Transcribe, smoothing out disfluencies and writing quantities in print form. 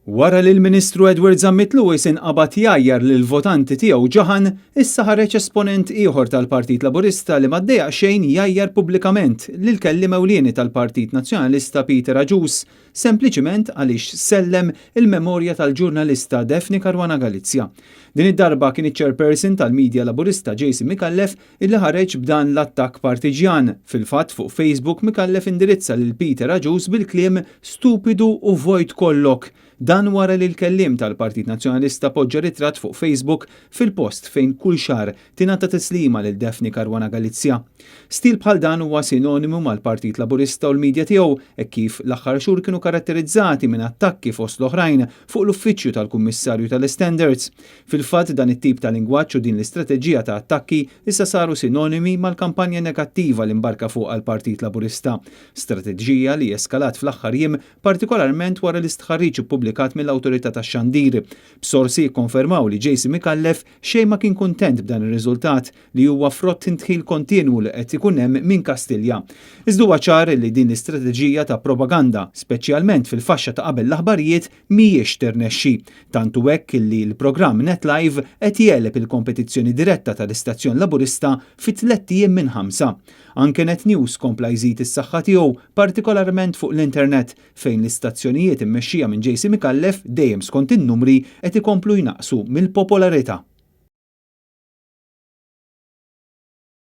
Wara li l-Ministru Edward Zammit Lewis inqabad jgħajjar lil votanti tiegħu ġaħan, issa ħareġ esponent ieħor tal-Partit Laburista li m'għaddejja xejn jgħajjar pubblikament lil kelliem ewlieni tal-Partit Nazzjonalista Peter Agius, sempliċiment għaliex sellem il-memorja tal-ġurnalista Daphne Caruana Galizia. Din id-darba kien iċ-chairperson tal-Midja Laburista Jason Micallef illi ħareġ b'dan l-attakk partiġjan. Fil-fatt fuq Facebook Micallef indirizza lil Peter Agius bil-kliem stupidu u vojt kollok. Dan wara li l-kellim tal-Partit Nazzjonalista poġġa ritratt fuq Facebook fil-post fejn kull xahar tingħata tislima lil Daphne Caruana Galizia. Stil bħal dan huwa sinonimu mal-Partit Laburista u l-midja tiegħu hekk kif l-aħħar xhur kienu karatterizzati minn attakki fost l-oħrajn fuq l-uffiċċju tal-Kummissarju tal-Standards. Fil-fatt dan it-tip ta' lingwaġġ u din l-istrateġija ta' attakki issa saru sinonimi mal-kampanja negattiva li mbarka fuq għall-Partit Laburista. Strateġija li eskalat fl-aħħar jiem partikolarment wara l-istħarriġ publikat mill-awtorità tax-Xandir. B'sorsi jikkonfermaw li Jason Micallef xejn ma kien kuntent b'dan ir-riżultat li huwa frott intħil kontinwu li qed ikun hemm minn Kastilja. Iżda huwa ċar li din l-istrateġija ta' propaganda, speċjalment fil-faxxa ta' qabel l-aħbarijiet, mhijiex tirnexxi. Tantu hekk li l-programm NetLive qed jeleb il-kompetizzjoni diretta tal-istazzjon Laburista fi 3 ijiem minn 5. Anke Net News kompla jżid is-saħħa tiegħu partikolarment fuq l-internet fejn l-istazzjonijiet immexxija minn Jason Micallef dejjem skont in-numri qed ikomplu jnaqsu mill-popolarità.